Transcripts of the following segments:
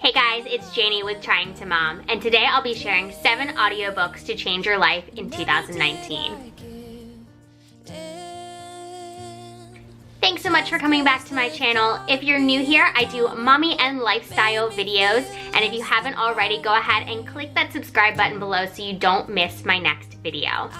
Hey guys, it's Janie with Trying to Mom, and today I'll be sharing 7 audiobooks to change your life in 2019. Thanks so much for coming back to my channel. If you're new here, I do mommy and lifestyle videos, and if you haven't already, go ahead and click that subscribe button below so you don't miss my next video.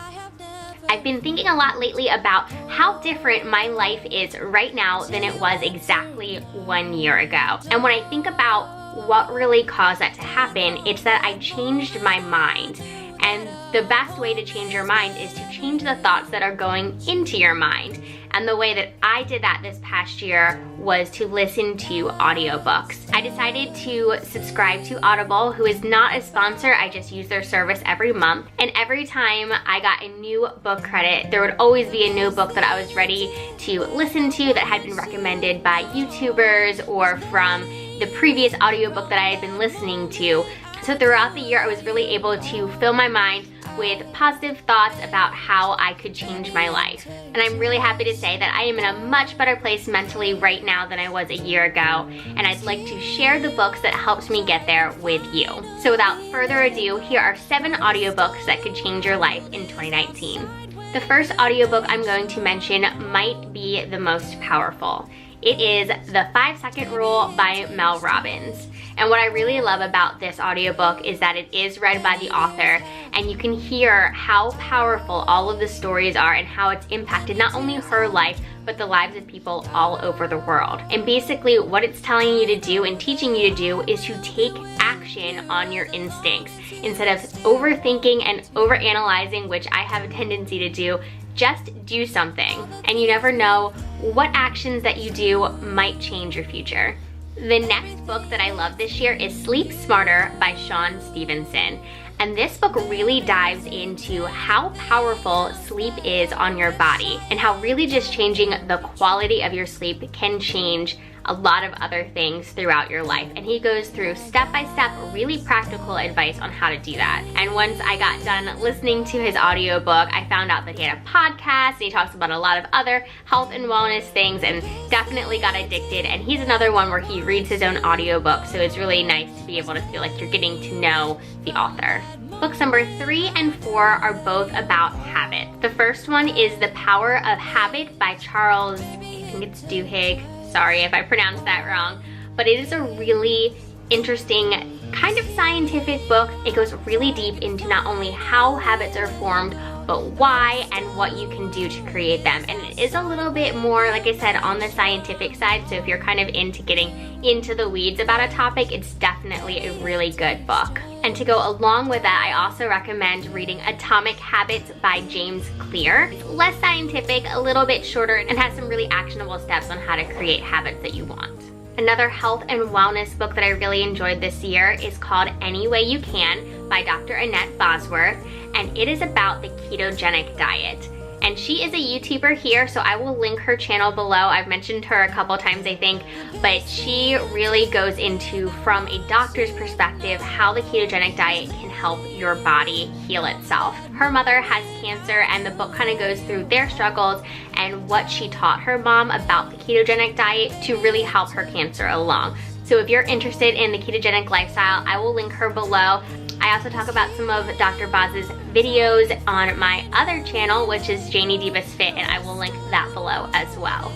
I've been thinking a lot lately about how different my life is right now than it was exactly 1 year ago. And when I think about what really caused that to happen, it's that I changed my mind. And the best way to change your mind is to change the thoughts that are going into your mind. And the way that I did that this past year was to listen to audiobooks. I decided to subscribe to Audible, who is not a sponsor. I just use their service every month. And every time I got a new book credit, there would always be a new book that I was ready to listen to that had been recommended by YouTubers or from the previous audiobook that I had been listening to. So throughout the year, I was really able to fill my mind with positive thoughts about how I could change my life. And I'm really happy to say that I am in a much better place mentally right now than I was a year ago. And I'd like to share the books that helped me get there with you. So without further ado, here are 7 audiobooks that could change your life in 2019. The first audiobook I'm going to mention might be the most powerful. It is The 5-Second Rule by Mel Robbins. And what I really love about this audiobook is that it is read by the author, and you can hear how powerful all of the stories are and how it's impacted not only her life, but the lives of people all over the world. And basically what it's telling you to do and teaching you to do is to take action on your instincts. Instead of overthinking and overanalyzing, which I have a tendency to do, just do something. And you never know what actions that you do might change your future. The next book that I love this year is Sleep Smarter by Shawn Stevenson. And this book really dives into how powerful sleep is on your body and how really just changing the quality of your sleep can change a lot of other things throughout your life. And he goes through step-by-step, really practical advice on how to do that. And once I got done listening to his audiobook, I found out that he had a podcast and he talks about a lot of other health and wellness things and definitely got addicted. And he's another one where he reads his own audiobook, so it's really nice to be able to feel like you're getting to know the author. Books number 3 and 4 are both about habit. The first one is The Power of Habit by Charles, I think it's Duhigg. Sorry if I pronounced that wrong, but it is a really interesting kind of scientific book. It goes really deep into not only how habits are formed, but why and what you can do to create them. And it is a little bit more, like I said, on the scientific side. So if you're kind of into getting into the weeds about a topic, it's definitely a really good book. And to go along with that, I also recommend reading Atomic Habits by James Clear. It's less scientific, a little bit shorter, and has some really actionable steps on how to create habits that you want. Another health and wellness book that I really enjoyed this year is called Any Way You Can by Dr. Annette Bosworth, and it is about the ketogenic diet. And she is a YouTuber here, so I will link her channel below. I've mentioned her a couple times, I think, but she really goes into, from a doctor's perspective, how the ketogenic diet can help your body heal itself. Her mother has cancer, and the book kind of goes through their struggles and what she taught her mom about the ketogenic diet to really help her cancer along. So if you're interested in the ketogenic lifestyle, I will link her below. I also talk about some of Dr. Boz's videos on my other channel, which is JaneyDebusFit, and I will link that below as well.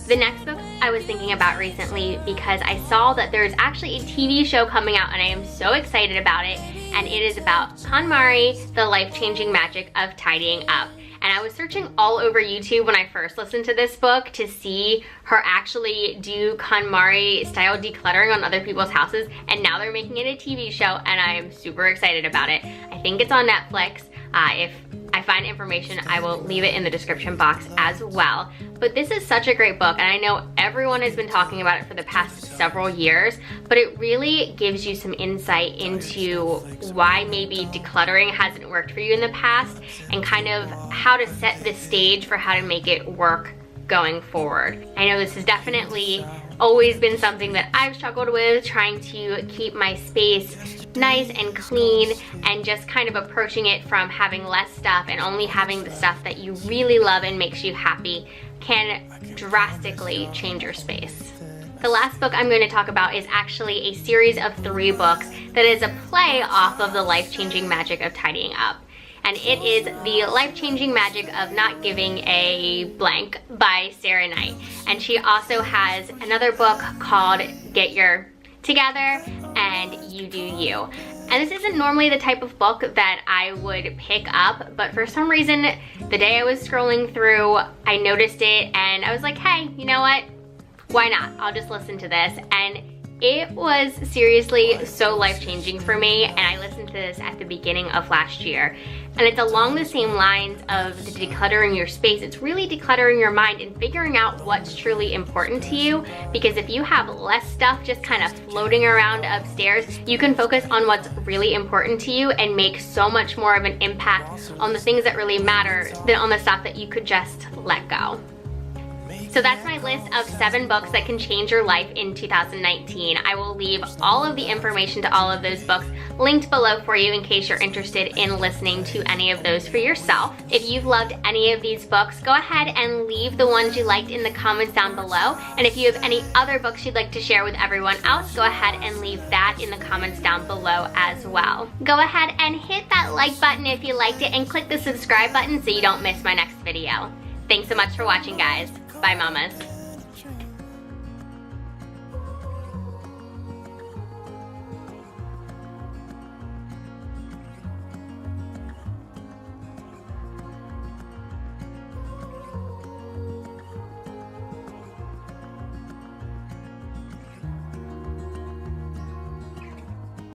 The next book I was thinking about recently because I saw that there's actually a TV show coming out and I am so excited about it, and it is about KonMari, the life-changing magic of tidying up. And I was searching all over YouTube when I first listened to this book to see her actually do KonMari style decluttering on other people's houses, and now they're making it a TV show and I am super excited about it. I think it's on Netflix. If I find information, I will leave it in the description box as well. But this is such a great book, and I know everyone has been talking about it for the past several years, but it really gives you some insight into why maybe decluttering hasn't worked for you in the past, and kind of how to set the stage for how to make it work going forward. I know this has definitely always been something that I've struggled with, trying to keep my space nice and clean, and just kind of approaching it from having less stuff and only having the stuff that you really love and makes you happy can drastically change your space. The last book I'm going to talk about is actually a series of 3 books that is a play off of the life-changing magic of tidying up. And it is The Life-Changing Magic of Not Giving a Blank by Sarah Knight. And she also has another book called Get Your Together and You Do You. And this isn't normally the type of book that I would pick up, but for some reason, the day I was scrolling through, I noticed it and I was like, hey, you know what? Why not? I'll just listen to this. And it was seriously so life-changing for me, and I listened to this at the beginning of last year. And it's along the same lines of the decluttering your space. It's really decluttering your mind and figuring out what's truly important to you, because if you have less stuff just kind of floating around upstairs, you can focus on what's really important to you and make so much more of an impact on the things that really matter than on the stuff that you could just let go. So that's my list of 7 books that can change your life in 2019. I will leave all of the information to all of those books linked below for you in case you're interested in listening to any of those for yourself. If you've loved any of these books, go ahead and leave the ones you liked in the comments down below. And if you have any other books you'd like to share with everyone else, go ahead and leave that in the comments down below as well. Go ahead and hit that like button if you liked it and click the subscribe button so you don't miss my next video. Thanks so much for watching, guys. Bye, mamas.